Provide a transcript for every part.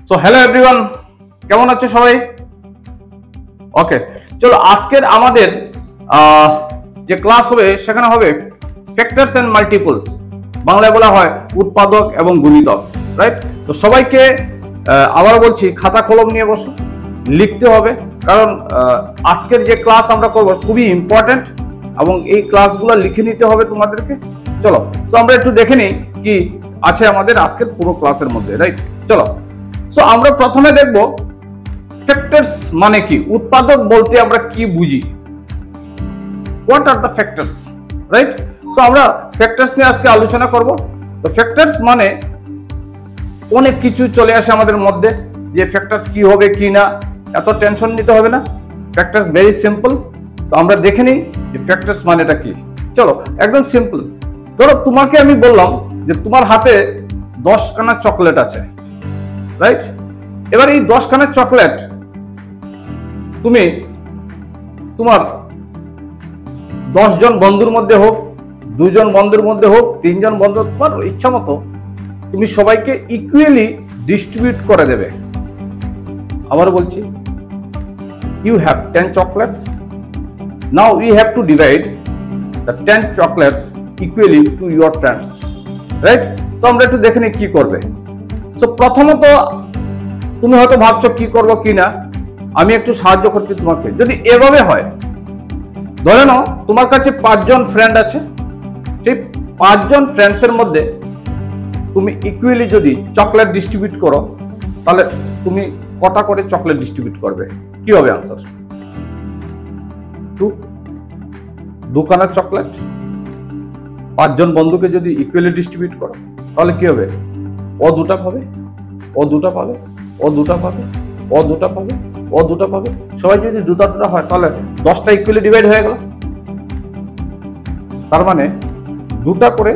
So hello everyone, কেমন আছো সবাই? ওকে, চলো আজকের আমাদের যে ক্লাস হবে সেখানে হবে ফ্যাক্টরস এন্ড মাল্টিপলস, বাংলায় বলা হয় উৎপাদক এবং গুণিতক, রাইট? তো সবাইকে আবার বলছি, খাতা কলম নিয়ে বসো, লিখতে হবে, কারণ আজকের যে ক্লাস আমরা করব খুবই ইম্পর্টেন্ট এবং এই ক্লাসগুলো লিখে নিতে হবে তোমাদেরকে। চলো, তো আমরা একটু দেখে নিই কি আছে আমাদের আজকের পুরো ক্লাসের মধ্যে, রাইট? চলো, সো আমরা প্রথমে দেখব ফ্যাক্টরস মানে কি, উৎপাদক বলতে আমরা কি বুঝি, what are the factors, right? So আমরা ফ্যাক্টরস নিয়ে আজকে আলোচনা করব। তো ফ্যাক্টরস মানে অনেক কিছু চলে আসে আমাদের মধ্যে, যে ফ্যাক্টরস কি হবে কি না, এত টেনশন নিতে হবে না। Factors very simple. তো আমরা দেখে নিই যে ফ্যাক্টরস মানেটা কি। চলো, একদম সিম্পল। ধরো তোমাকে আমি বললাম যে তোমার হাতে 10 খানা চকলেট আছে, রাইট? এবার এই 10 খানা চকলেট তুমি তোমার 10 জন বন্ধুর মধ্যে হোক, 2 জন বন্ধুর মধ্যে হোক, 3 জন বন্ধু, তোমার ইচ্ছা মতো তুমি সবাইকে ইকুয়ালি ডিস্ট্রিবিউট করে দেবে। আবার বলছি, you have 10 chocolates. Now you have to divide the 10 chocolates equally to your friends, right? তো আমরা একটু দেখে নিই কি করবে। সো প্রথমত তুমি হয়তো ভাবছো কি করবো কি না, আমি একটু সাহায্য করছি তোমাকে। যদি এভাবে হয়, ধরে নাও তোমার কাছে 5 জন ফ্রেন্ড আছে, সেই 5 জন ফ্রেন্ডসের মধ্যে তুমি ইকুয়ালি যদি চকলেট ডিস্ট্রিবিউট করো, তাহলে তুমি কটা করে চকলেট ডিস্ট্রিবিউট করবে? কি হবে আনসার? 2 খানা চকলেট 5 জন বন্ধুকে যদি ইকুয়ালি ডিস্ট্রিবিউট করো, তাহলে কি হবে? ও 2টা পাবে, ও 2টা পাবে, ও 2টা পাবে, ও 2টা পাবে, ও 2টা পাবে। সবাই যদি 2টা হয়, তাহলে 10টা ইকুয়ালি ডিভাইড হয়ে গেল। তার মানে 2টা করে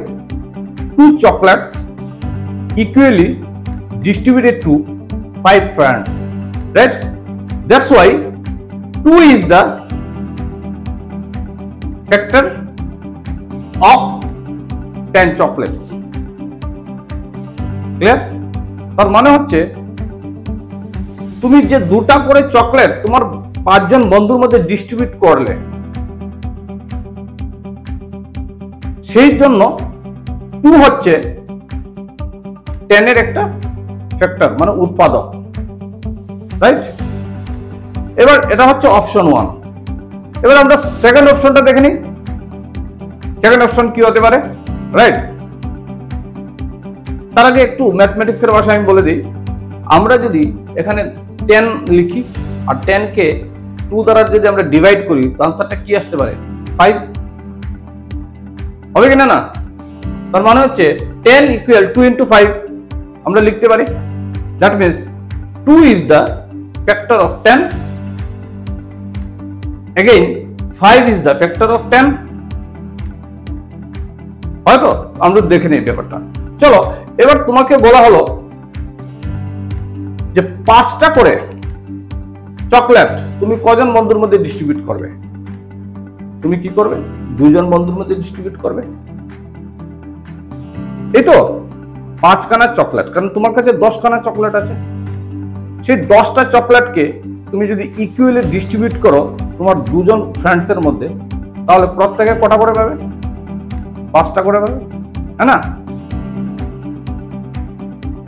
2 chocolates equally distributed to 5 friends, right? That's why 2 is the factor of 10 chocolates. Clear? তার মানে হচ্ছে তুমি যে 2টা করে চকলেট তোমার 5 জন বন্ধুর মধ্যে ডিস্ট্রিবিউট করলে, সেই জন্য 2 হচ্ছে 10 এর একটা ফ্যাক্টর, মানে উৎপাদক, রাইট? এবার এটা হচ্ছে অপশন 1। এবার আমরা সেকেন্ড অপশনটা দেখে নিই। সেকেন্ড অপশন কি হতে পারে, রাইট? তার আগে একটু ম্যাথমেটিক্সের ভাষায় আমি বলে দিই। আমরা যদি এখানে 10 লিখি আর 10 কে 2 দ্বারা যদি আমরা ডিভাইড করি, তো আনসারটা কি আসতে পারে? 5 হবে কিনা না? তার মানে হচ্ছে 10 ইকুয়াল 2 into 5 আমরা লিখতে পারি। That means 2 is the factor of 10. Again 5 is the factor of 10. হয়তো আমরা দেখে নিই ব্যাপারটা। চলো, এবার তোমাকে বলা হলো যে 5টা করে চকলেট তুমি কজন বন্ধুর মধ্যে ডিস্ট্রিবিউট করবে? তুমি কি করবে? 2 জন বন্ধুর মধ্যে ডিস্ট্রিবিউট করবে। এই তো 5 খানা চকলেট, কারণ তোমার কাছে 10 খানা চকলেট আছে। সেই 10টা চকলেটকে তুমি যদি ইকুয়ালি ডিস্ট্রিবিউট করো তোমার 2 জন ফ্রেন্ডস এর মধ্যে, তাহলে প্রত্যেকে কটা করে পাবে? 5টা করে পাবে, হ্যাঁ না?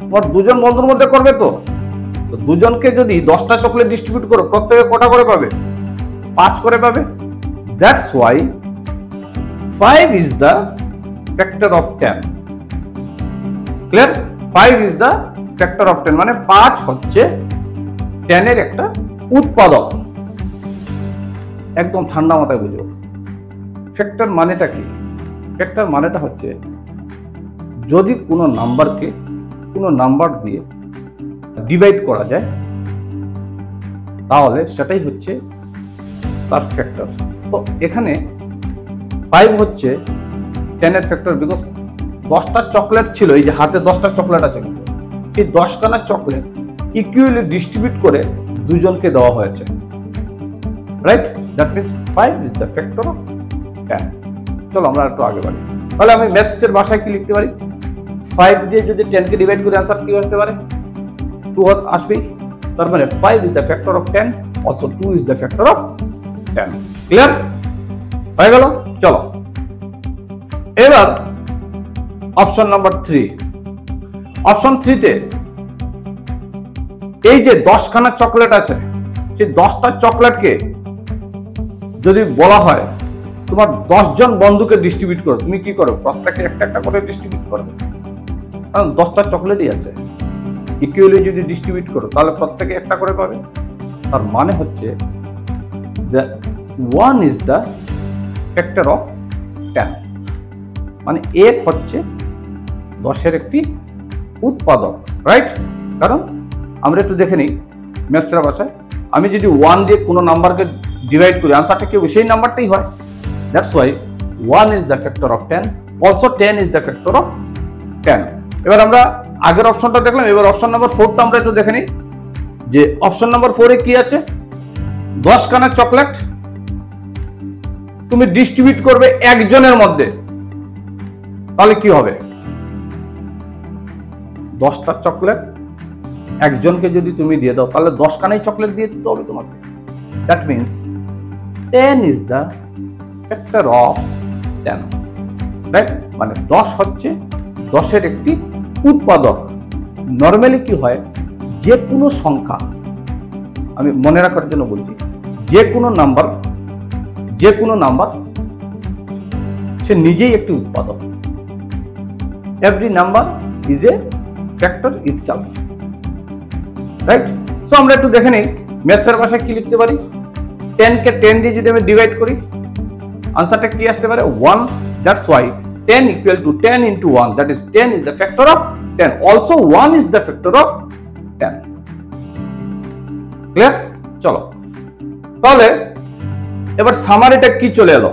তোমার 2 জন বন্ধুর মধ্যে করবে, তো 2 জনকে যদি 10টা চকলেট ডিস্ট্রিবিউট করো, প্রত্যেকে কটা করে পাবে? 5 করে পাবে। That's why 5 is the factor of 10. Clear? 5 is the factor of 10, মানে 5 হচ্ছে 10 এর একটা উৎপাদক। একদম ঠান্ডা মাথায় বুঝো। ফ্যাক্টর মানেটা কি? ফ্যাক্টর মানেটা হচ্ছে যদি কোনো নাম্বারকে কোনো নাম্বার দিয়ে ডিভাইড করা যায়, তাহলে সেটাই হচ্ছে তার ফ্যাক্টর। তো এখানে 5 হচ্ছে 10 এর ফ্যাক্টর, বিকজ 10টা চকলেট ছিল, এই যে হাতে 10টা চকলেট আছে, এই 10 খানা চকলেট ইকুয়ালি ডিস্ট্রিবিউট করে 2 জনকে দেওয়া হয়েছে, right? That means 5 is the factor of 10. চলো আমরা একটু আগে বাড়ি। তাহলে আমি ম্যাথসের ভাষায় কি লিখতে পারি? 5 দিয়ে যদি 10 কে ডিভাইড করি, आंसर কি হতে পারে? 2 আসবেই, তার মানে 5 is the factor of 10, also 2 is the factor of 10. Clear হয়ে গেল? চলো এবার অপশন নাম্বার 3। অপশন 3 তে এই যে 10 খানা চকলেট আছে, সেই 10টা চকলেটকে যদি বলা হয় তোমার 10 জন বন্ধুকে ডিস্ট্রিবিউট করো, তুমি কি করো? প্রত্যেককে একটা একটা করে ডিস্ট্রিবিউট করবে, কারণ 10টা চকলেটই আছে। ইকুয়ালি যদি ডিস্ট্রিবিউট করো তাহলে প্রত্যেকে একটা করে পাবে। তার মানে হচ্ছে the 1 is the factor of 10, মানে 1 হচ্ছে 10-এর একটি উৎপাদক, রাইট? কারণ আমরা একটু দেখে নিই ম্যাথসের ভাষায়, আমি যদি 1 দিয়ে কোনো নাম্বারকে ডিভাইড করি আনসারটা কি সেই নাম্বারটাই হয়। That's why 1 is the factor of 10, also 10 is the factor of 10। এবার আমরা আগের অপশনটা দেখলাম, এবার অপশন নাম্বার 4টা আমরা একটু দেখে নিই যে অপশন নাম্বার 4 এ কি আছে। 10 খানা চকলেট তুমি ডিস্ট্রিবিউট করবে একজনের মধ্যে, তাহলে কি হবে? 10টা চকলেট একজনকে যদি তুমি দিয়ে দাও তাহলে 10 খানাই চকলেট দিয়ে দিতে হবে তোমাকে। That means 10 is the factor of 10, right? মানে 10 হচ্ছে 10-এর একটি উৎপাদক। নরমালি কি হয়, যে কোনো সংখ্যা, আমি মনে রাখার জন্য বলছি, যে কোনো নাম্বার সে নিজেই একটি উৎপাদক। Every number is a factor itself, right? So আমরা একটু দেখে নিই ম্যাথসের ভাষায় কি লিখতে পারি। 10 কে 10 দিয়ে যদি আমি ডিভাইড করি আনসারটা কি আসতে পারে? 1। That's why 10 equal to 10 into 1, that is 10 is the factor of 10, also 1 is the factor of 10. Clear? চলো তাহলে এবার সামারিটা কি চলে এলো।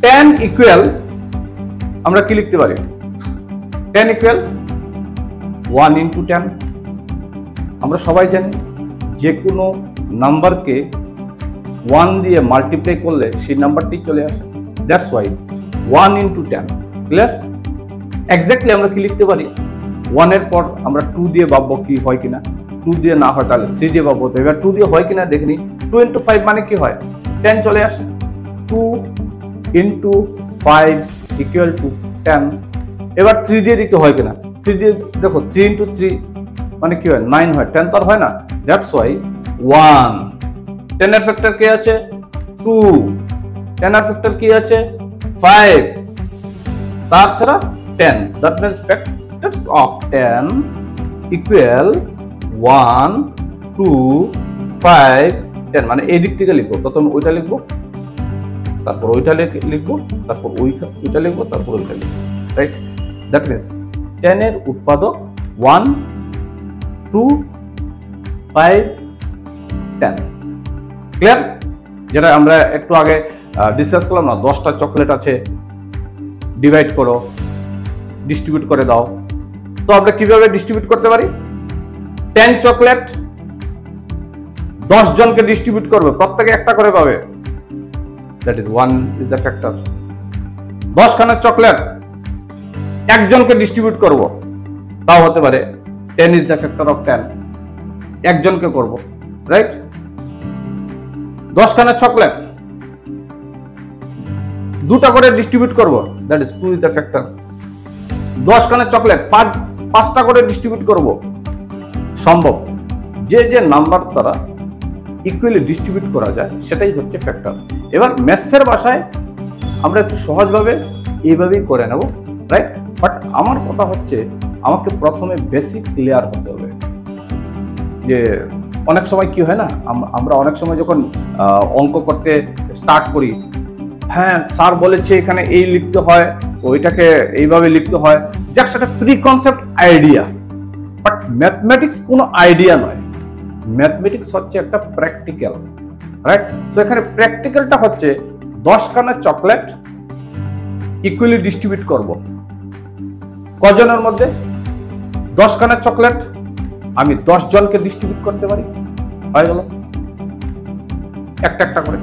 10 ইকুয়াল আমরা কি লিখতে পারি? 10 ইকুয়াল 1 into 10। আমরা সবাই জানি যে কোনো নাম্বারকে 1 দিয়ে মাল্টিপ্লাই করলে সেই নাম্বারটি চলে আসে। That's why 1 into 10। Clear? Exactly আমরা কি লিখতে পারি? 1 এর পর আমরা 2 দিয়ে ভাববো কি হয় কিনা, 2 দিয়ে না হয় তাহলে 3 দিয়ে ভাববো। এবার 2 দিয়ে হয় কিনা দেখে নিই। 2 into 5 মানে কি হয়? 10 চলে আসে। 2 into 5 equal to 10। এবার 3 দিয়ে দিতে হয় কিনা? 3 দিয়ে দেখো, 3 into 3 মানে কি হয়? 9 হয়। 10 তো আর হয় না। That's why 1। 10 এর ফ্যাক্টর কি আছে? 2। 10 এর ফ্যাক্টর কি আছে? 5। তাছাড়া 10। That means factors of 10 equal 1, 2, 5, 10। মানে এই দিক থেকে লিখবো, প্রথমে ওইটা লিখবো, তারপর ওইটা লিখবো, তারপর ওইটা লিখবো, তারপর ওইটা লিখবো, রাইট? দ্যাট মিন্স 10 এর উৎপাদক 1, 2, 5, 10। ক্লিয়ার? যেটা আমরা একটু আগে ডিসকাস করলাম না, 10টা চকলেট আছে, ডিভাইড করো, ডিস্ট্রিবিউট করে দাও। তো আমরা কিভাবে ডিস্ট্রিবিউট করতে পারি? 10 চকলেট 10 জনকে ডিস্ট্রিবিউট করবে, প্রত্যেকে একটা করে পাবে। That is 1 is the factor. 10 খানা চকলেট একজনকে ডিস্ট্রিবিউট করব, তাও হতে পারে 10 ইজ দ্য ফ্যাক্টর অফ 10, একজনকে করব, রাইট? 10 খানা চকলেট 2টা করে ডিস্ট্রিবিউট করব, that is 2 is the factor. 10 খানা চকলেট 5টা করে ডিস্ট্রিবিউট করব, সম্ভব। যে যে নাম্বার দ্বারা ইকুয়ালি ডিস্ট্রিবিউট করা যায় সেটাই হচ্ছে ফ্যাক্টর। এবার ম্যাথসের ভাষায় আমরা একটু সহজভাবে এইভাবেই করে নেব, রাইট? বাট আমার কথা হচ্ছে আমাকে প্রথমে বেসিক ক্লিয়ার হতে হবে। যে অনেক সময় কি হয় না, আমরা অনেক সময় যখন অঙ্ক করতে স্টার্ট করি, হ্যাঁ স্যার বলেছে এখানে এই লিখতে হয়, ওইটাকে এইভাবে লিখতে হয়, যাক সেটা pre concept idea. But mathematics কোনো আইডিয়া নয়, ম্যাথমেটিক্স হচ্ছে একটা প্র্যাকটিক্যাল, রাইট? তো এখানে প্র্যাকটিক্যালটা হচ্ছে 10 খানা চকলেট ইকুয়ালি ডিস্ট্রিবিউট করব কজনের মধ্যে? 10 খানা চকলেট আমি 10 জনকে ডিস্ট্রিবিউট করতে পারি, হয়ে গেল একটা একটা করে।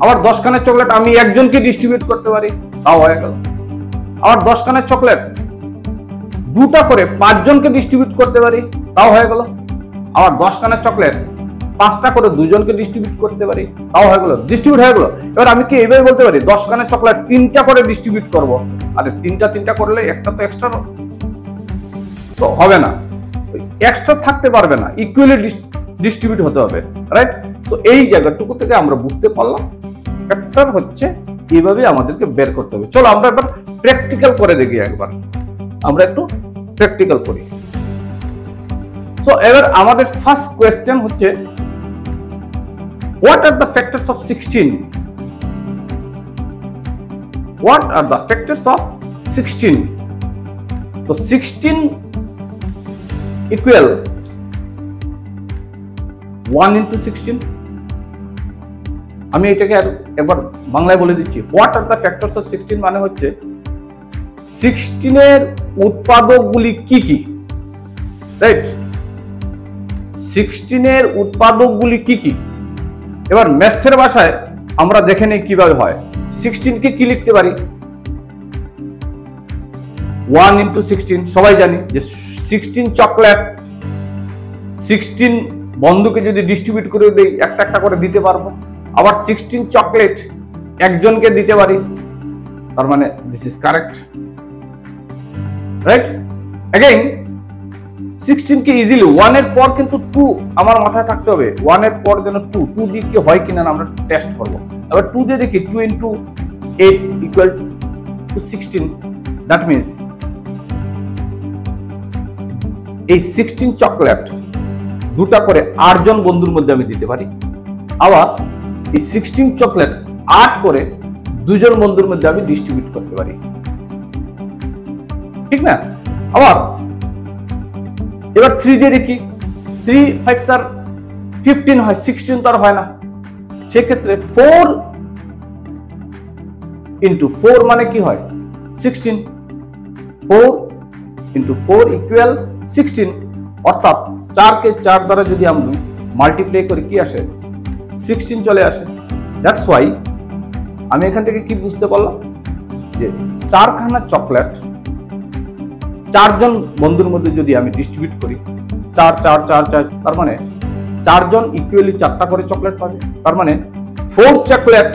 আবার 10 খানা চকলেট আমি একজনকে ডিস্ট্রিবিউট করতে পারি, তাও হয়ে গেল। আবার 10 খানা চকলেট 2টা করে 5 জনকে ডিস্ট্রিবিউট করতে পারি, তাও হয়ে গেল। আবার 10 খানা চকলেট 5টা করে দুজনকে ডিস্ট্রিবিউট করতে পারি, তাও হয়ে গেল, ডিস্ট্রিবিউট হয়ে গেল। এবার আমি কি এইভাবে বলতে পারি 10 খানা চকলেট 3টা করে ডিস্ট্রিবিউট করব? আরে 3টা করলে একটা তো এক্সট্রা তো হবে না, এক্সট্রা থাকতে পারবে না, ইকুয়ালি ডিস্ট্রিবিউট হতে হবে, রাইট? তো এই জায়গাটুকু থেকে আমরা বুঝতে পারলাম ফ্যাক্টর হচ্ছে এইভাবে আমাদেরকে বের করতে হবে। চলো আমরা এবার প্র্যাকটিক্যাল করে দেখি, একবার আমরা একটু প্র্যাকটিক্যাল করি। সো এবার আমাদের ফার্স্ট কোয়েশ্চেন হচ্ছে what are the factors of 16? What are the factors of 16? So 16 equal 1 into 16. আমি এটাকে একবার বাংলায় বলে দিচ্ছি। What are the factors of 16 মানে হচ্ছে 16 এর উৎপাদকগুলি কি কি, রাইট? 16 এর উৎপাদকগুলি কি কি। এবার ম্যাথসের ভাষায় আমরা দেখে নেই কিভাবে হয়। 16 কে কি লিখতে পারি? 1 into 16 সবাই জানি যে 16 চকলেট 16 বন্ধুকে যদি ডিস্ট্রিবিউট করে দেই একটা একটা করে দিতে পারবো। আবার 16 চকলেট একজনকে দিতে পারি, তার মানে this is correct, right? Again 16 K easily 1 এর পর কিন্তু 2 আমার মাথায় থাকতে হবে, 1 এর পর যেন 2 দিয়ে কি হয় কিনা আমরা টেস্ট করব। এবার 2 দিয়ে দেখি 2 into 8 equal to 16, that means এই 16 চকলেট দুটা করে 8 জন বন্ধুর মধ্যে আমি দিতে পারি। আবার এই 16 চকলেট 8 করে 2 জন বন্ধুর মধ্যে আমি ডিস্ট্রিবিউট করতে পারি, ঠিক না? আবার এবার 3 দিয়ে দেখি 3 5 স্যার 15 হয়, 16 তো আর হয় না। সেই ক্ষেত্রে 4 into 4 মানে কি হয়? 16। 4 into 4 equal 16, অর্থাৎ 4 কে 4 দ্বারা যদি আমি মাল্টিপ্লাই করি কি আসে? 16 চলে আসে। দ্যাটস ওয়াই আমি এখান থেকে কি বুঝতে পারলাম যে 4 খানা চকলেট 4 জন বন্ধুর মধ্যে যদি আমি ডিস্ট্রিবিউট করি 4 4 4 4, তার মানে 4 জন ইকুয়ালি 4টা করে চকলেট পাবে। তার মানে 4 চকলেট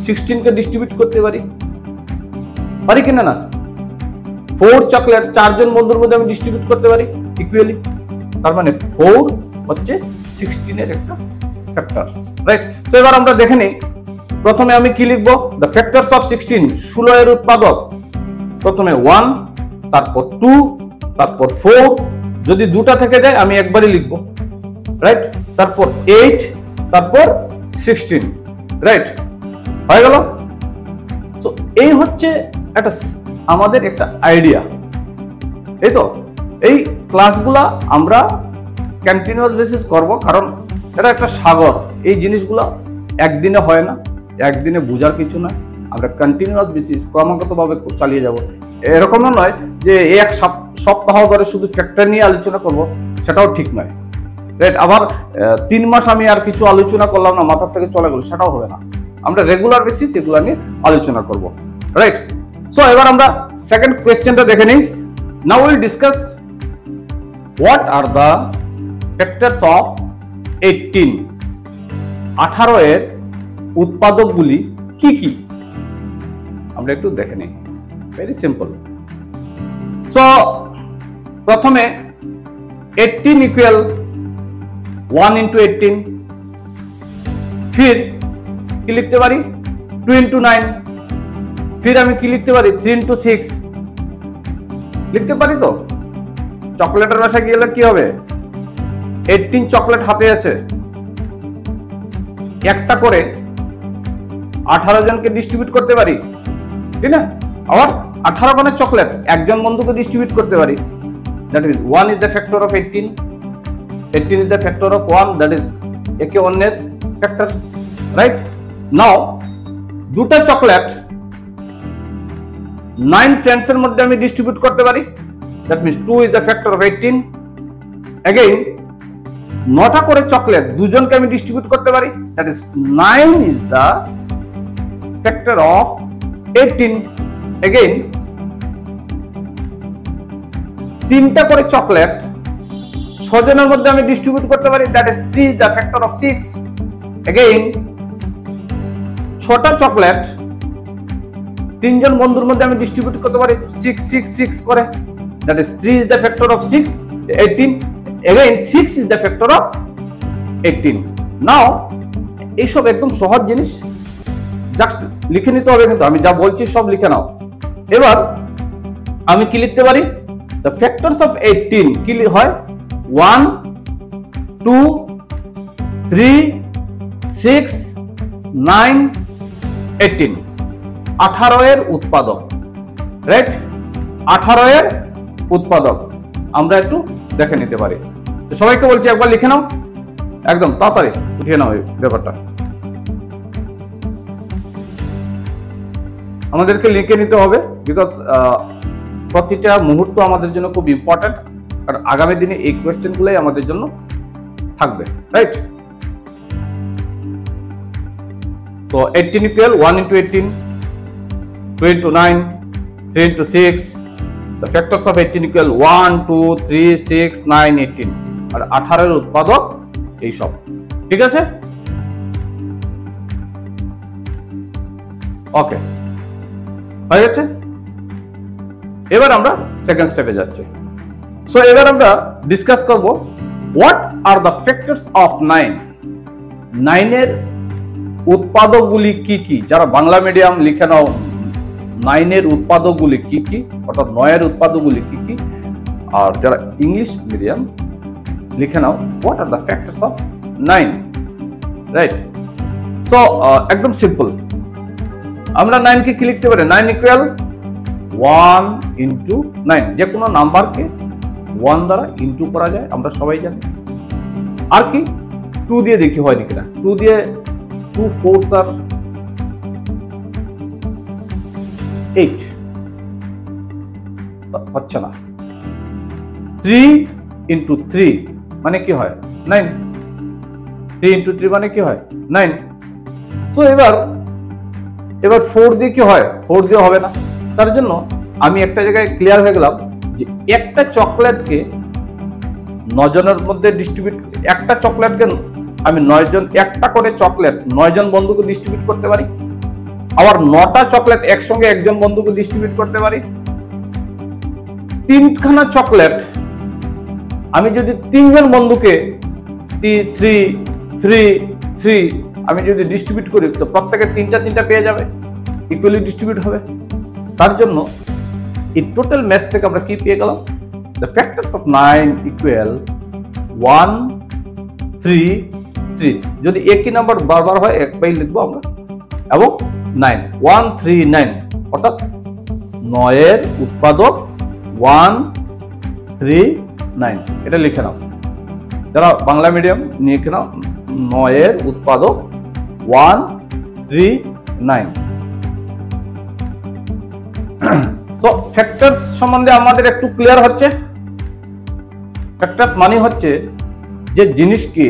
16 কে ডিস্ট্রিবিউট করতে পারি কিনা না? 4 চকলেট 4 জন বন্ধুর মধ্যে আমি ডিস্ট্রিবিউট করতে পারি ইকুয়ালি, তার মানে 4 হচ্ছে 16 এর একটা ফ্যাক্টর, রাইট? তো এবার আমরা দেখে নিই, প্রথমে আমি কি লিখবো? দ্য ফ্যাক্টরস অফ 16, 16 এর উৎপাদক। প্রথমে 1, তারপর 2, তারপর 4, যদি দুটা থেকে যায় আমি একবারই লিখবো, রাইট? তারপর 8, তারপর 16, রাইট? হয়ে গেল। তো এই হচ্ছে একটা আমাদের একটা আইডিয়া, এই তো। এই ক্লাসগুলা আমরা কন্টিনিউয়াস বেসিস করব, কারণ এটা একটা সাগর। এই জিনিসগুলো একদিনে হয় না, একদিনে বোঝার কিছু না। আমরা কন্টিনিউয়াস বেসিস ক্রমাগতভাবে চালিয়ে যাব। এরকমও নয় যে এক সপ্তাহ ধরে শুধু ফ্যাক্টর নিয়ে আলোচনা করব, সেটাও ঠিক নয়, রাইট? আবার 3 মাস আমি আর কিছু আলোচনা করলাম না, মাথার থেকে চলে গেল, সেটাও হবে না। আমরা রেগুলার বেসিস এগুলো নিয়ে আলোচনা করব, রাইট? সো এবার আমরা সেকেন্ড কোয়েশ্চেনটা দেখে নিই। Now will discuss what are the factors of 18, 18 এর উৎপাদকগুলি কি কি আমরা একটু দেখে নিই। Very simple. সো প্রথমে 18 ইকুয়াল 1 into 18, फिर কি লিখতে পারি? 2 into 9, फिर আমি কি লিখতে পারি? 3 into 6 লিখতে পারি। তো চকলেটের ভাষায় গেলে কি হবে? 18 চকলেট হাতে আছে, একটা করে 18 জনকে ডিস্ট্রিবিউট করতে পারি, ঠিক না? আবার 18 খানা চকলেট একজন বন্ধুকে ডিস্ট্রিবিউট করতে পারি। That means 1 is the factor of 18, 18 is the factor of 1, that is একে অন্যের ফ্যাক্টর, রাইট? নাও দুটো চকলেট 9 ফ্রেন্ডস এর মধ্যে আমি ডিস্ট্রিবিউট করতে পারি। That means 2 is the factor of 18. Again 9টা করে চকলেট দুজনকে আমি ডিস্ট্রিবিউট করতে পারি। That is 9 is the factor of 18. Again 3টা করে চকলেট 6 জনের মধ্যে আমি ডিস্ট্রিবিউট করতে পারি, that is 3 the factor of 6। Again 6টা চকলেট 3 জন বন্ধুর মধ্যে আমি ডিস্ট্রিবিউট করতে পারি 6 6 6 করে, that is 3 is the factor of 6 18। Again 6 is the factor of 18। নাও এইসব একদম সহজ জিনিস, জাস্ট লিখে নিতে হবে, কিন্তু আমি যা বলছি সব লিখে নাও। এবার আমি কি লিখতে পারি, দ্য ফ্যাক্টরস অফ 18 কি হয় 1 2 3 6 9 18, 18 এর উৎপাদক, রাইট? 18 এর উৎপাদক আমরা একটু দেখে নিতে পারি। তো সবাইকে বলছি একবার লিখে নাও, একদম তাড়াতাড়ি উঠিয়ে নাও এই ব্যাপারটা। আমাদেরকে লিখে নিতে হবে, বিকজ প্রতিটা মুহূর্ত আমাদের জন্য খুব ইম্পর্টেন্ট, আর আগামী দিনে এই কোয়েশ্চেনগুলোই আমাদের জন্য থাকবে, রাইট? তো 18 equal 1 into 18, 2 into 9, 3 into 6, the factors of 18 equal 1 2 3 6 9 18, আর 18 এর উৎপাদক এই সব, ঠিক আছে? ওকে, হয়ে গেছে। এবার আমরা সেকেন্ড স্টেপে যাচ্ছি। সো এবার আমরা ডিসকাস করব what are the factors of 9। 9 এর উৎপাদকগুলি কি কি? যারা বাংলা মিডিয়াম লিখে নাও 9 এর উৎপাদকগুলি কি কি, অর্থাৎ 9 এর উৎপাদকগুলি কি কি। আর যারা ইংলিশ মিডিয়াম লিখে now what are the factors of 9, right? So একদম সিম্পল, আমরা 9 কে কি লিখতে পারি, 9 ইকুয়াল 1 into 9, যে কোনো নাম্বারকে 1 দ্বারা ইনটু করা যায়, আমরা সবাই জানি। আর কি 2 দিয়ে দেখি হয় নাকি না, 2 দিয়ে 2 4s are 8, হচ্ছে না। 3 into 3 মানে কি হয় 9, 3 into 3 মানে কি হয় 9। তো এবার 4 দিয়ে কি হয়, 4 দিয়ে হবে না। তার জন্য আমি একটা জায়গায় ক্লিয়ার হয়ে গেলাম যে একটা চকলেটকে 9 জনের মধ্যে ডিস্ট্রিবিউট, একটা চকলেটকে আমি 9 জন, একটা করে চকলেট 9 জন বন্ধুকে ডিস্ট্রিবিউট করতে পারি, আবার 9টা চকলেট একসঙ্গে একজন বন্ধুকে ডিস্ট্রিবিউট করতে পারি। 3খানা চকলেট আমি যদি 3 জন বন্ধুকে 3 3 3 আমি যদি ডিস্ট্রিবিউট করি, তো প্রত্যেকে 3টা পেয়ে যাবে, ইকুয়ালি ডিস্ট্রিবিউট হবে। তার জন্য এই টোটাল ম্যাথ থেকে আমরা কি পেয়ে গেলাম, দ্য ফ্যাক্টরস অফ 9 ইকুয়াল 1 3 3। যদি একই নাম্বার বারবার হয় একবারই লিখবো আমরা, এবং 9 1 3 9, অর্থাৎ 9 এর উৎপাদক 1 3 9, এটা লিখে নাও। যারা বাংলা মিডিয়াম নিয়ে নাও 9 এর উৎপাদক 1 3 9। তো ফ্যাক্টরস সম্বন্ধে আমাদের একটু ক্লিয়ার হচ্ছে। ফ্যাক্টরস মানে হচ্ছে যে জিনিসকে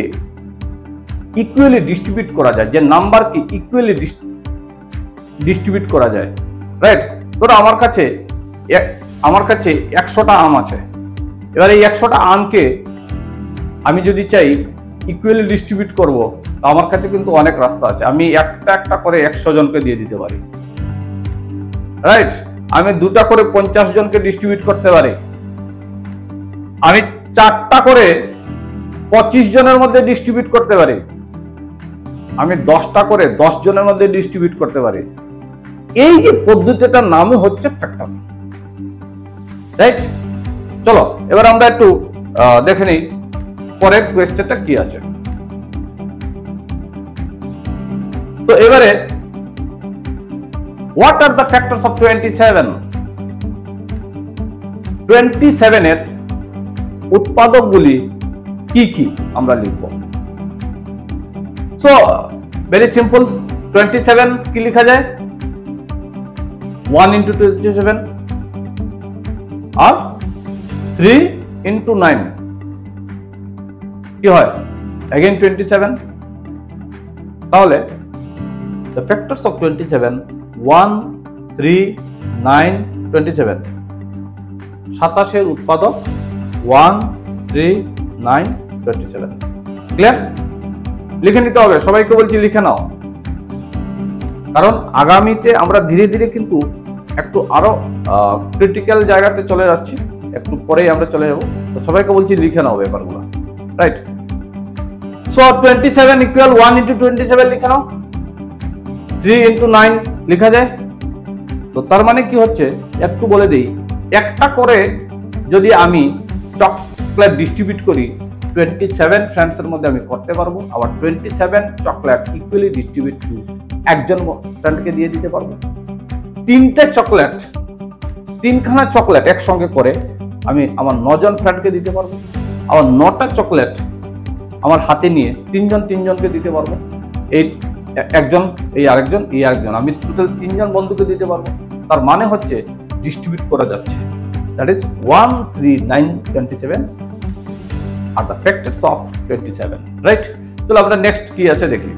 ইকুয়ালি ডিস্ট্রিবিউট করা যায়, যে নাম্বারকে ইকুয়ালি ডিস্ট্রিবিউট করা যায়, রাইট? ধরো আমার কাছে 100টা আম আছে। এবার এই 100টা আমকে আমি যদি চাই ইকুয়ালি ডিস্ট্রিবিউট করব, আমার কাছে কিন্তু অনেক রাস্তা আছে। আমি একটা করে 100 জনকে দিয়ে দিতে পারি, রাইট? আমি 2টা করে 50 জনকে ডিস্ট্রিবিউট করতে পারি, আমি 4টা করে 25 জনের মধ্যে ডিস্ট্রিবিউট করতে পারি, আমি 10টা করে 10 জনের মধ্যে ডিস্ট্রিবিউট করতে পারি। এই যে পদ্ধতিটার নাম হচ্ছে ফ্যাক্টর, রাইট? চলো এবার আমরা একটু দেখে নিই পরের কোয়েশ্চেনটা কি আছে। তো এবারে what are the factors of 27? 27 এর উৎপাদকগুলি কি কি আমরা লিখব। সো ভেরি সিম্পল, 27 কি লেখা যায় 1 into 27 আর 3 into 9 কি হয় again 27। তাহলে the factors of 27 1 3 9 27, 27 এর উৎপাদক 1 3 9, 27। ক্লিয়ার? লিখে নিতে হবে, সবাইকে বলছি লিখে নাও, কারণ আগামীতে আমরা ধীরে ধীরে কিন্তু একটু আরো ক্রিটিক্যাল জায়গাতে চলে যাচ্ছি, একটু পরেই আমরা চলে যাব। তো সবাইকে বলছি লিখে নাও ব্যাপারগুলো, রাইট? সো 27 ইকুয়াল 1 ইন্টু 27 লিখে নাও, 3 ইন্টু 9 লেখা যায়। তো তার মানে কি হচ্ছে, একটু বলে দিই, একটা করে যদি আমি চকলেট ডিস্ট্রিবিউট করি 27 ফ্রেন্ডসের মধ্যে আমি করতে পারবো, আবার 27 চকলেট ইকুয়ালি ডিস্ট্রিবিউট টু একজন ফ্রেন্ডকে দিয়ে দিতে পারবো। তিনখানা চকলেট একসঙ্গে করে আমি আমার 9 জন ফ্রেন্ডকে দিতে পারবো, আবার 9টা চকলেট আমার হাতে নিয়ে তিনজনকে দিতে পারবো। এই একজন, এই আরেকজন, এই আরেকজন, আমি টোটাল 3 জন বন্ধুকে দিতে পারবো। তার মানে হচ্ছে ডিস্ট্রিবিউট করা যাচ্ছে। That is 1, 3, 9, 27 are the factors of 27, right? চলো আমরা নেক্সট কি আছে দেখি।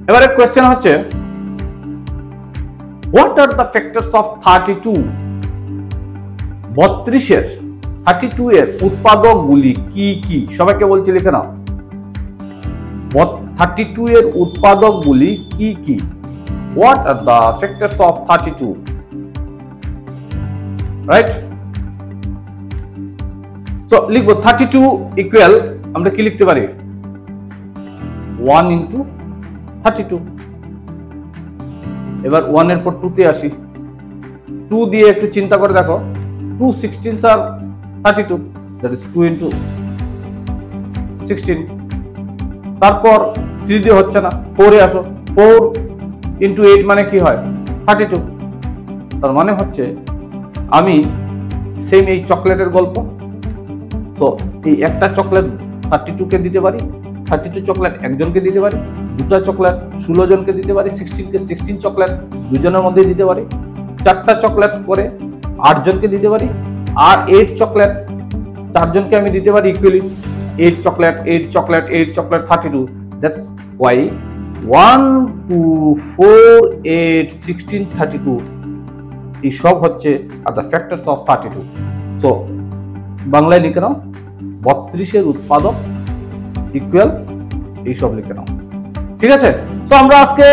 এবারে কোশ্চেন হচ্ছে, what are the factors of 32? 32 এর উৎপাদকগুলি কি কি? সবাইকে বলছি লিখে নাও, 32 এর উৎপাদকগুলি কি কি? What are the factors of 32? Right? So লিখবো 32 ইকুয়াল, আমরা কি লিখতে পারি? 1 ইন্টু 32। এবার 1 এর পর 2 তে আসি, 2 দিয়ে একটু চিন্তা করে দেখো, 2 16 আর 32, that is 2 ইন্টু 16। তারপর 3 দিয়ে হচ্ছে না, 4 এ আসো, 4 ইন্টু 8 মানে কি হয়? 32। তার মানে হচ্ছে আমি সেম এই চকলেটের গল্প, তো এই একটা চকলেট 32 কে দিতে পারি, 32 চকলেট একজনকে দিতে পারি, দুটা চকলেট 16 জনকে দিতে পারি, 16 কে 16 চকলেট দুজনের মধ্যে দিতে পারি, 4টা চকলেট করে 8 জনকে দিতে পারি, আর 8 চকলেট 4 জনকে আমি দিতে পারি ইকুয়ালি। 8 চকলেট 32। দ্যাটস ওয়াই 1, 2, 4, 8, 16, 32 এই সব হচ্ছে are the factors of 32। So বাংলায় লিখে নাও, 32 এর উৎপাদক ইকুয়াল এইসব লিখে নাও, ঠিক আছে? তো আমরা আজকে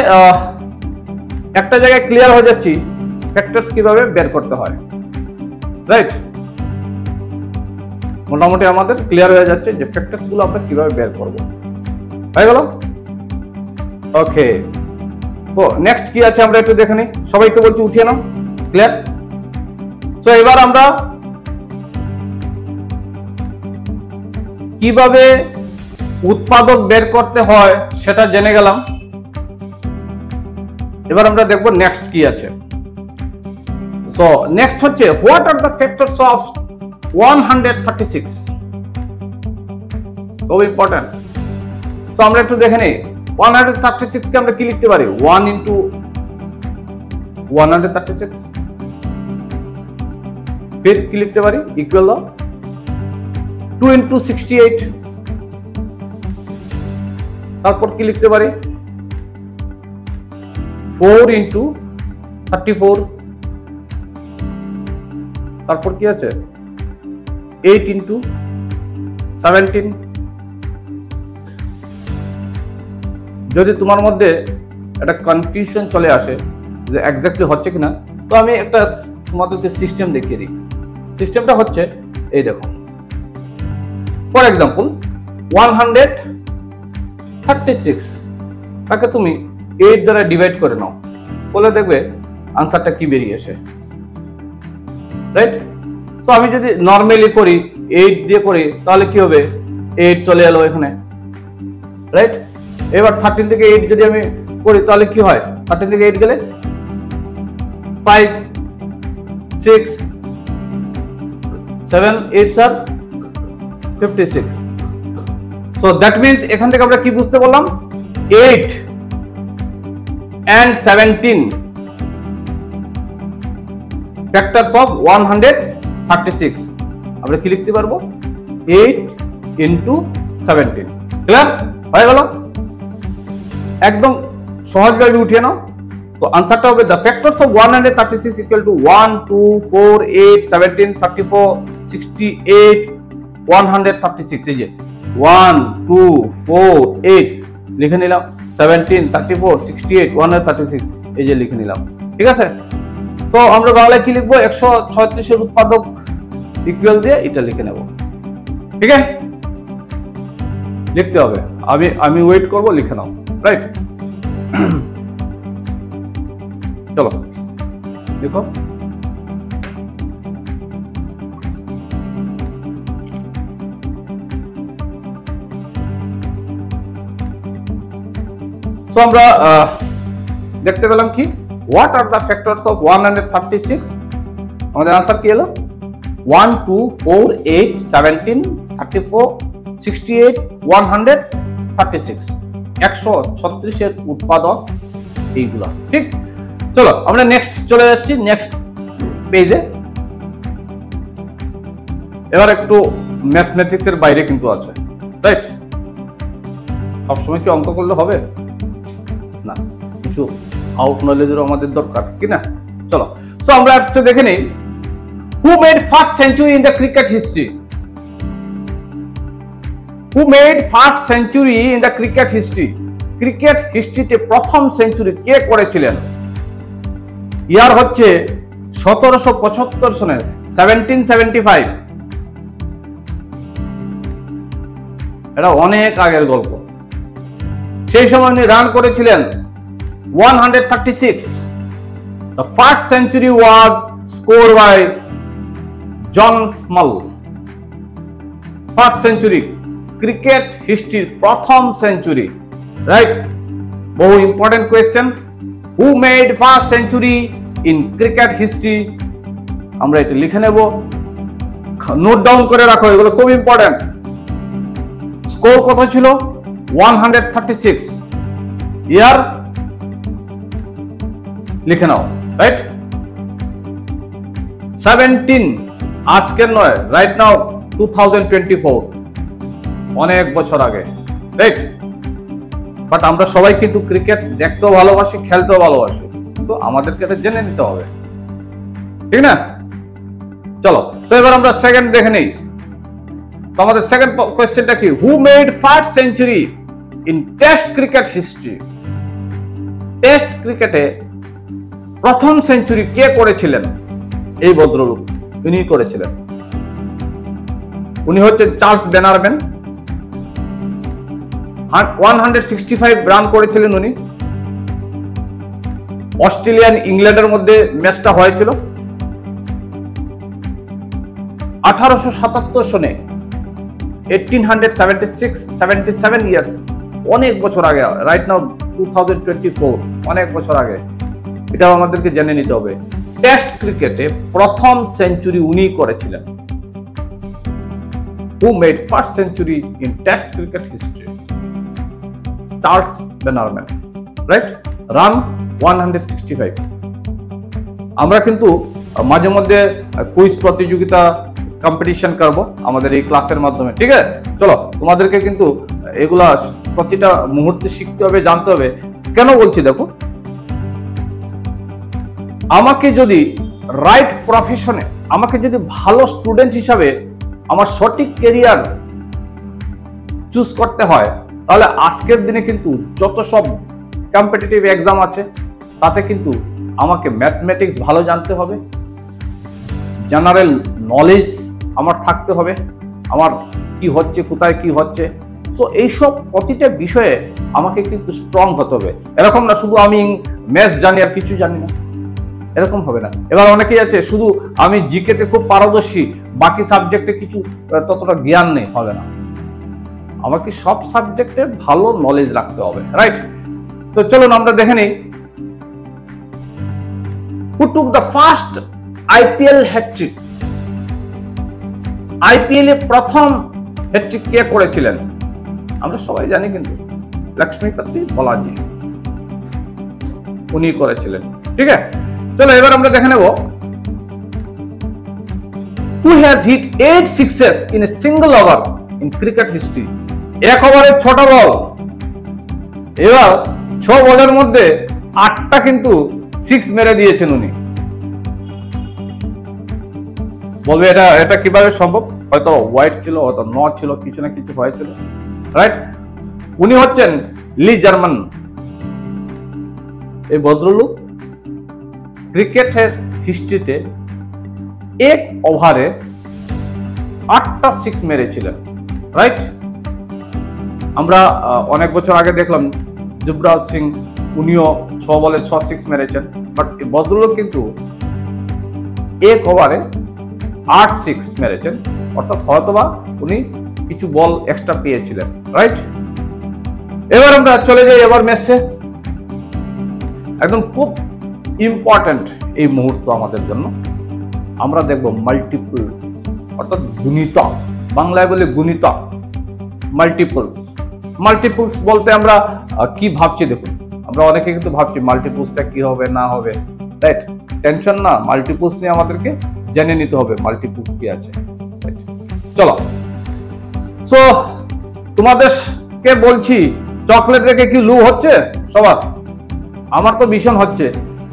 একটা জায়গায় ক্লিয়ার হয়ে যাচ্ছি ফ্যাক্টরস কিভাবে বের করতে হয়, রাইট? মোটামুটি আমাদের ক্লিয়ার হয়ে যাচ্ছে যে ফ্যাক্টরস গুলো আমরা কিভাবে বের করব, হয়ে গেল? ওকে, তো নেক্সট কি আছে আমরা একটু দেখে নিই, সবাইকে বলছি উঠিয়ে নাও, ক্লিয়ার? তো এবার আমরা কিভাবে উৎপাদক বের করতে হয় সেটা জেনে গেলাম। এবার আমরা দেখব নেক্সট কি আছে। সো নেক্সট হচ্ছে, what are the factors of 136? খুব ইম্পর্টেন্ট। তো আমরা একটু দেখে নিই, 136 কে আমরা কি লিখতে পারি? 1 ইন্টু 136। फिर কি লিখতে পারি? Equal 2 into 68। তারপর কি লিখতে পারি? 4 ইন্টু 34। তারপর কি আছে? 8 ইন্টু 17। যদি তোমার মধ্যে একটা কনফিউশন চলে আসে যে এক্স্যাক্টলি হচ্ছে কিনা, তো আমি একটা তোমাদেরকে সিস্টেম দেখিয়ে দিই। সিস্টেমটা হচ্ছে এই দেখো, ফর এক্সাম্পল 136 তাকে তুমি 8 দ্বারা ডিভাইড করে নাও, বলে দেখবে আনসারটা কি বেরিয়ে আসে, রাইট? তো আমি যদি নরমালি করি 8 দিয়ে করি তাহলে কি হবে? 8 চলে এলো এখানে, রাইট? এবার 13 থেকে 8 যদি আমি করি তাহলে কি হয়? 13 থেকে 8 গেলে 5, 6, 7, 8 স্যার 56। সো দ্যাট মিন্স এখান থেকে আমরা কি বুঝতে পারলাম? 8 and 17 ফ্যাক্টরস অফ 136। আমরা কি লিখতে পারবো? 8 ইন্টু 17। ক্লিয়ার হয়ে গেল? একদম সহজভাবে উঠিয়ে নাও। তো আনসারটা হবে the factors of 136 equal to 1, 2, 4, 8, 17, 34, 68, 136, এই যে 1 2 4 8 লিখে নিলাম, 17 34 68 136 এই যে লিখে নিলাম। ঠিক আছে, তো আমরা বাংলায় কি লিখবো, 136 এর উৎপাদক ইকুয়াল দিয়ে এটা লিখে নেব। ঠিক আছে, লিখতে হবে, আমি ওয়েট করব, লিখে নাও। রাইট, চলো দেখো, সো আমরা দেখতে পেলাম কি, what are the factors of 136। আমাদের आंसर কি হলো 1 2 4 8 17 34 68 136, 136 এর উৎপাদক এইগুলা। ঠিক, চলো আমরা নেক্সট চলে যাচ্ছি, নেক্সট পেজে। এবার একটু ম্যাথমেটিক্স এর বাইরে কিন্তু আছে। রাইট, সবসময় কি অঙ্ক করলে হবে না, কিছু আউট নলেজেরও আমাদের দরকার, কি না? চলো, সো আমরা আজকে দেখে নেই, who made first century in the cricket history. Who made first century in the cricket history, cricket হিস্ট্রিতে প্রথম সেঞ্চুরি কে করেছিলেন? ইয়ার হচ্ছে 1775 সনের 1775। এটা অনেক আগের গল্প। সেই সময় উনি রান করেছিলেন 136। The first century was scored by John Small. First century, cricket হিস্ট্রির প্রথম সেঞ্চুরি। রাইট, বহু important question. Who made first century in cricket history? আমরা এটা লিখে নেব, নোট ডাউন করে রাখো, এগুলো খুব ইম্পর্টেন্ট। স্কোর কত ছিল? 136। ইয়ার লিখে নাও। রাইট, 17, আজকের নয়, রাইট নাও 2024, অনেক বছর আগে। রাইট, বাট আমরা সবাই কিন্তু ক্রিকেট দেখতেও ভালোবাসি, খেলতেও ভালোবাসি, কিন্তু আমাদেরকে এটা জেনে নিতে হবে, ঠিক না? চলো, তো এবার আমরা সেকেন্ড দেখে নেই। তো আমাদের সেকেন্ড কোয়েশ্চেনটা কি, হু made first century in test cricket history? Test ক্রিকেটে প্রথম সেঞ্চুরি কে করেছিলেন? এই ভদ্রলোক, উনি করেছিলেন। উনি হচ্ছেন চার্লস বেনারম্যান। 165 রান করেছিলেন উনি। অস্ট্রেলিয়ান ইংল্যান্ডের মধ্যে ম্যাচটা হয়েছিল 1877 সনে, 1877 ইয়ার্স, অনেক বছর আগে। রাইট নাও 2024, অনেক বছর আগে। এটা আমাদেরকে জেনে নিতে হবে। টেস্ট ক্রিকেটে প্রথম সেঞ্চুরি উনি করেছিলেন। Who made first century in Test cricket history? Charles Bannerman. Right, run 165। আমরা কিন্তু মাঝে মধ্যে কুইজ প্রতিযোগিতা কম্পিটিশন করব আমাদের এই ক্লাসের মাধ্যমে, ঠিক আছে? চলো, তোমাদেরকে কিন্তু এগুলা প্রতিটা মুহূর্তে শিখতে হবে, জানতে হবে। কেন বলছি দেখো, আমাকে যদি রাইট প্রফেশনে, আমাকে যদি ভালো স্টুডেন্ট হিসাবে আমার সঠিক ক্যারিয়ার চুজ করতে হয়, তাহলে আজকের দিনে কিন্তু যত সব কম্পিটিটিভ এক্সাম আছে তাতে কিন্তু আমাকে ম্যাথমেটিক্স ভালো জানতে হবে, জেনারেল নলেজ আমার থাকতে হবে, আমার কি হচ্ছে, কোথায় কি হচ্ছে। তো এইসব প্রতিটা বিষয়ে আমাকে কিন্তু স্ট্রং হতে হবে। এরকম না শুধু আমি ম্যাথস জানি আর কিছু জানি না, এরকম হবে না। এবার অনেকেই আছে শুধু আমি জিকেতে খুব পারদর্শী, বাকি সাবজেক্টে কিছু ততটা জ্ঞান নেই, হবে না। আমাকে সব সাবজেক্টে ভালো নলেজ রাখতে হবে। রাইট, তো চলুন আমরা দেখে নিই, who took the first IPL hat trick? IPL এ প্রথম হ্যাটট্রিক কে করেছিলেন? আমরা সবাই জানি কিন্তু লক্ষ্মীপতি বালাজি, উনি করেছিলেন। ঠিক আছে, চলো এবার আমরা দেখে নেব, who has hit 8 sixes in a single over in cricket history? এক ওভারে 6টা বল, এবার 6 বলের মধ্যে 8টা কিন্তু 6 মেরে দিয়েছেন উনি। বলবে এটা এটা কিভাবে সম্ভব, হয়তো হোয়াইট ছিল, হয়তো নট ছিল, কিছু না কিছু হয়েছিল, রাইট। উনি হচ্ছেন লি জার্মান। এই ভদ্রলোক ক্রিকেটের হিস্ট্রিতে এক ওভারে 8টা সিক্স মেরেছিলেন, রাইট। আমরা অনেক বছর আগে দেখলাম যুবরাজ সিং, উনিও 6 বলে 6 সিক্স মেরেছেন, বাট এই ভদ্রলোক কিন্তু এক ওভারে 8 সিক্স মেরেছেন, অর্থাৎ হয়তোবা উনি কিছু বল এক্সট্রা পেয়েছিলেন, রাইট। এবার আমরা চলে যাই এবার ম্যাচে। একদম খুব ইম্পর্টেন্ট এই মুহূর্ত আমাদের জন্য। আমরা দেখব মাল্টিপলস, অর্থাৎ গুণিতক, বাংলায় বলে গুণিতক, মাল্টিপলস। মাল্টিপলস বলতে আমরা কি ভাবছি দেখুন, আমরা অনেকে কিন্তু ভাবছি মাল্টিপলসটা কি হবে না হবে, রাইট। টেনশন না, মাল্টিপলস নিয়ে আমাদেরকে জেনে নিতে হবে মাল্টিপলস কি আছে। চলো, সো তোমাদেরকে বলছি, চকলেট রেখে কি লু হচ্ছে সবার? আমার তো ভীষণ হচ্ছে।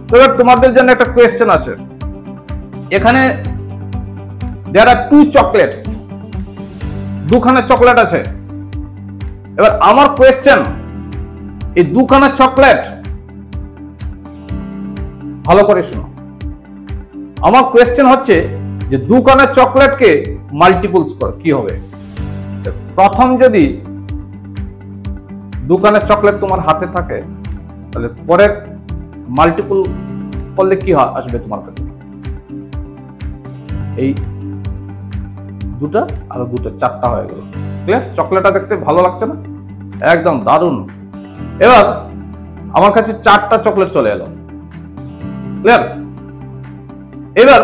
তো এবার তোমাদের জন্য একটা কোয়েশ্চেন আছে। এখানে there are 2 চকলেটস, দুখানা চকলেট আছে। এবার আমার কোয়েশ্চেন, এই দুখানা চকলেট, ভালো করে শোনো, আমার কোয়েশ্চেন হচ্ছে যে দুখানা চকলেটকে মাল্টিপলস করো কি হবে। প্রথম যদি দুখানা চকলেট তোমার হাতে থাকে, তাহলে পরের মাল্টিপল করলে কি আসবে তোমার কাছে? এই দুটা আর দুটো, 4টা হয়ে গেল। ক্লিয়ার? চকলেটটা দেখতে ভালো লাগছে না? একদম দারুণ। এবার আমার কাছে 4টা চকলেট চলে এলো। ক্লিয়ার? এবার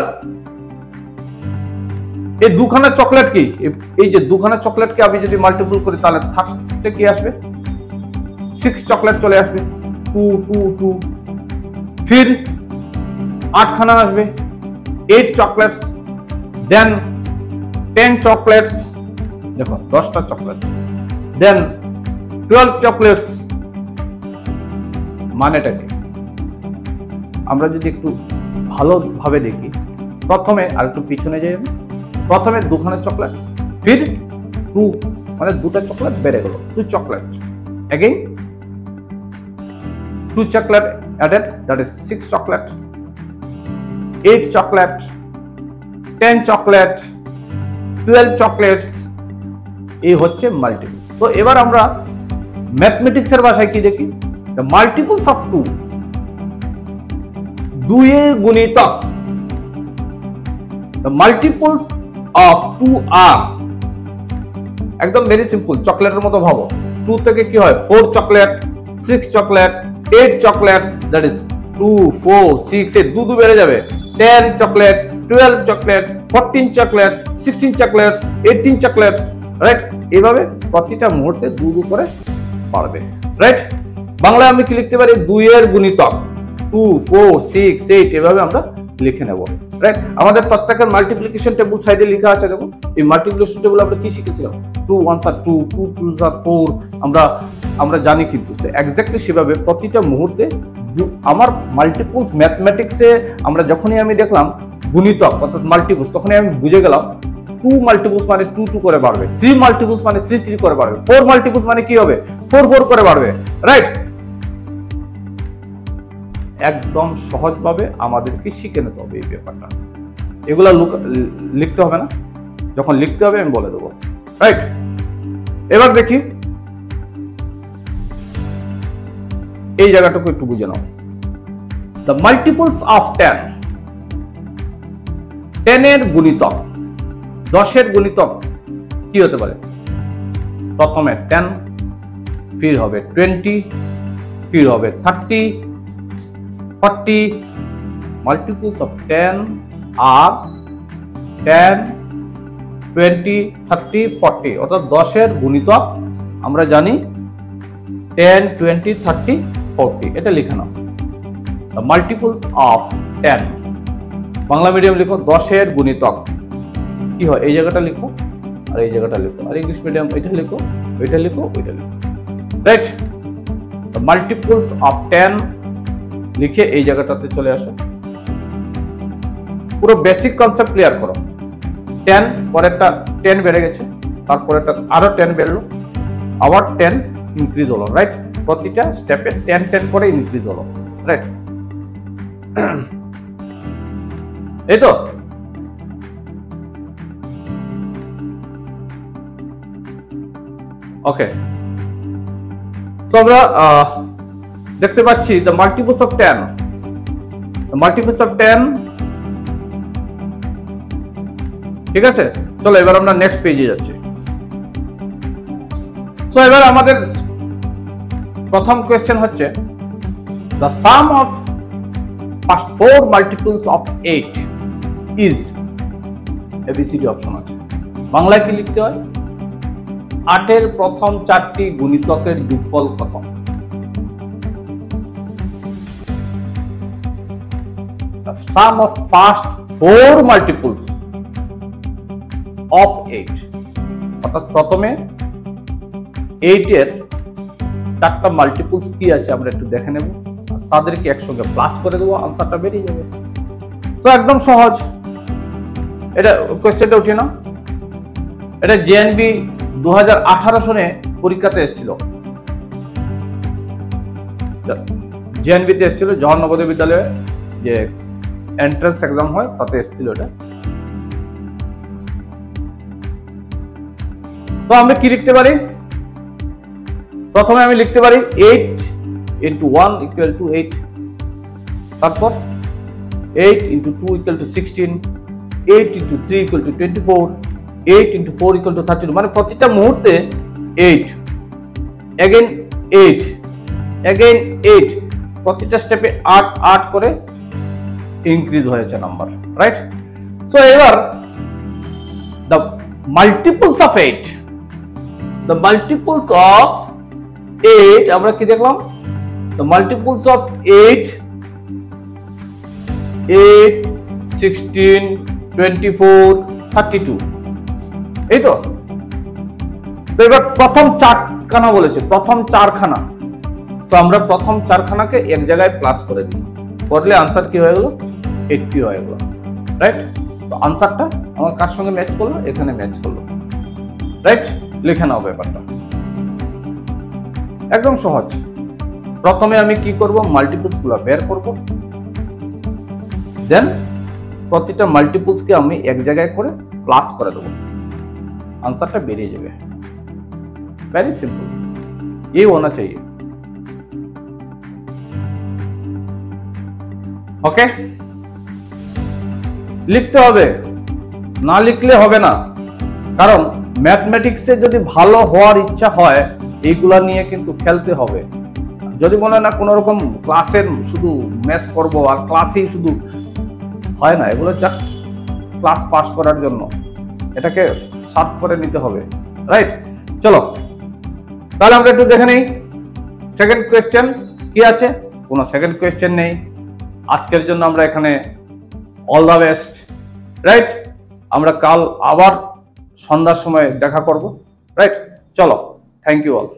এই দুখানা চকলেট কি, এই যে দুখানা চকলেটকে আমি যদি মাল্টিপল করি, তাহলে থার্ডে কি আসবে? 6 চকলেট চলে আসবে। 2 2 2, फिर 8 खाना আসবে, 8 চকলেটস, দেন 10 চকলেটস, দেখো 10টা চকলেট, দেন 12 চকলেটস। মানেটা কি? আমরা যদি একটু ভালোভাবে দেখি, প্রথমে আর একটু পিছনে যাই, প্রথমে দুখানা চকলেট, ফির 2, মানে দুটা চকলেট বেড়ে গেল, 2 chocolate, again 2 chocolate added, that is 6 chocolate, 8 chocolate, 10 chocolate, 12 chocolates, এই হচ্ছে মাল্টিপল। তো এবার আমরা ম্যাথমেটিক্স এর ভাষায় কি দেখি, the multiples of 2, 2 এর গুণিতক, the multiples of 2 are, একদম ভেরি সিম্পল, চকলেটের মতো ভাবো। 2 থেকে কি হয়? 4 chocolate, 6 chocolate, 8 chocolate, that is 2 4 6 8, 2 বেড়ে যাবে, 10 chocolate, 12 chocolate, 14 chocolate, 16 chocolate, 18 chocolate, right. এইভাবে প্রতিটা মুহূর্তে 2 করে বাড়বে, রাইট। বাংলায় আমি কি লিখতে পারি? 2 এর গুণিতক, 2 4 6 8, এভাবে আমরা লিখে নেব, রাইট। আমাদের প্রত্যেকের মাল্টিপ্লিকেশন টেবিল সাইডে লেখা আছে, দেখো। এই মাল্টিপ্লিকেশন টেবিল আমরা কি শিখেছিলাম? 2 1s are 2, 2 2s are 4, আমরা জানি। কিন্তু এক্স্যাক্টলি সেভাবে প্রতিটা মুহূর্তে আমার মাল্টিপলস ম্যাথমেটিক্সে আমরা যখনই আমি দেখলাম গুণিতক অর্থাৎ মাল্টিপলস, তখনই আমি বুঝে গেলাম 2 মাল্টিপলস মানে 2 2 করে বাড়বে, 3 মাল্টিপলস মানে 3 3 করে বাড়বে, 4 মাল্টিপলস মানে কি হবে? 4 4 করে বাড়বে, রাইট। একদম সহজভাবে আমাদেরকে শিখে নিতে হবে এই ব্যাপারটা। এগুলা লিখতে হবে না, যখন লিখতে হবে আমি বলে দেবো, রাইট। এবার দেখি এই জায়গাটুকু একটু বুঝে নাও। দ্য মাল্টিপলস অফ 10, 10 এর গুণিতক, 10 এর গুণিতক কি হতে পারে? প্রথমে 10, फिर হবে 20, फिर হবে 30, 40। মাল্টিপলস অফ 10 আর 10 20 30 40, অর্থাৎ 10 এর গুণিতক আমরা জানি 10 20 30 40, এটা লিখে নাও। The multiples of 10, Bangla medium লিখো 10 এর গুণিতক কি হয়? এই জায়গাটা লিখো আর এই জায়গাটা লিখো, আর ইংলিশ মিডিয়াম এটা লিখো, ওইটা লিখো, ওইটা লিখো, রাইট। দ্য মাল্টিপলস অফ 10 লিখে এই জায়গাটাতে চলে আসো। পুরো বেসিক কনসেপ্ট ক্লিয়ার করো। 10 পরেরটা 10 বেড়ে গেছে, তারপরেরটা আরো 10 বেড়লো, আবার 10 ইনক্রিজ হলো, রাইট? প্রতিটা স্টেপে 10 10 করে ইনক্রিজ হলো, রাইট? এই তো ওকে। তো আমরা দেখতে পাচ্ছি the multiples of 10, the multiples of 10, ঠিক আছে? চলো এবার আমরা নেক্সট পেজে যাচ্ছি। সো এবার আমাদের প্রথম কোশ্চেন হচ্ছে the sum of first 4 multiples of 8 is, ABCD option আছে। বাংলায় কি লিখতে হয়? 8 এর প্রথম 4টি গুণিতকের যোগফল কত? The sum of first 4 multiples of 8, অর্থাৎ প্রথমে 8 এর 4টা মাল্টিপলস কি আছে আমরা একটু দেখে নেব, তাদেরকে একসঙ্গে প্লাস করে দেবো, আনসারটা বেরিয়ে যাবে। তো একদম সহজ, এটা কোশ্চেনটা উঠে না, এটা জেএনবি 2018 সনে পরীক্ষাতে এসেছিল, জেএনবিতে এসেছিল, জওহর নবোদয় বিদ্যালয়ে যে এন্ট্রান্স এক্সাম হয় তাতে এসেছিল এটা। তো আমরা কি লিখতে পারি? প্রথমে আমি লিখতে পারি 8 into 1 equal to 8, তারপর 8 into 2 equal to 16, 8 into 3 equal to 24, 8 into 4 equal to 32, মানে প্রতিটা মুহূর্তে 8 again 8 again 8, প্রতিটা স্টেপে 8 8 করে ইনক্রিজ হয়েছে নাম্বার, রাইট? সো এবার the multiples of 8, the multiples of 8 আমরা কি দেখলাম? the multiples of 8 16 24 32, এই তো। তো এবার প্রথম 4খানা বলেছে, প্রথম 4খানা, তো আমরা প্রথম 4খানাকে এক জায়গায় প্লাস করে দিই, করলে আনসার কি হয়ে গেল? 80 হয়ে গেল, রাইট? তো আনসারটা আমার কার সঙ্গে ম্যাচ করলো? এখানে ম্যাচ করলো, রাইট? লিখে নাও ব্যাপারটা, একদম সহজ। প্রথমে আমি কি করব? মাল্টিপলস গুলো বের করব, দেন প্রতিটা মাল্টিপলস কে আমি এক জায়গায় করে প্লাস করে দেবো, आंसर बेरिए जाए। वेरी सिंपल, ये होना चाहिए। ओके, लिखते होबे, ना लिखले होबे ना, कारण मैथमेटिक्से यदि भालो होवार इच्छा হয় এইগুলা নিয়ে কিন্তু খেলতে হবে। যদি মনে না কোনো রকম ক্লাসের শুধু ম্যাথস করব আর ক্লাসেই শুধু হয় না, এগুলো জাস্ট ক্লাস পাস করার জন্য, এটাকে সার্ভ করে নিতে হবে, রাইট? চলো তাহলে আমরা একটু দেখে নেই সেকেন্ড কোয়েশ্চেন কি আছে। কোনো সেকেন্ড কোয়েশ্চেন নেই আজকের জন্য, আমরা এখানে অল দ্য বেস্ট, রাইট? আমরা কাল আবার সন্ধ্যার সময় দেখা করব, রাইট? চলো, থ্যাংক ইউ অল।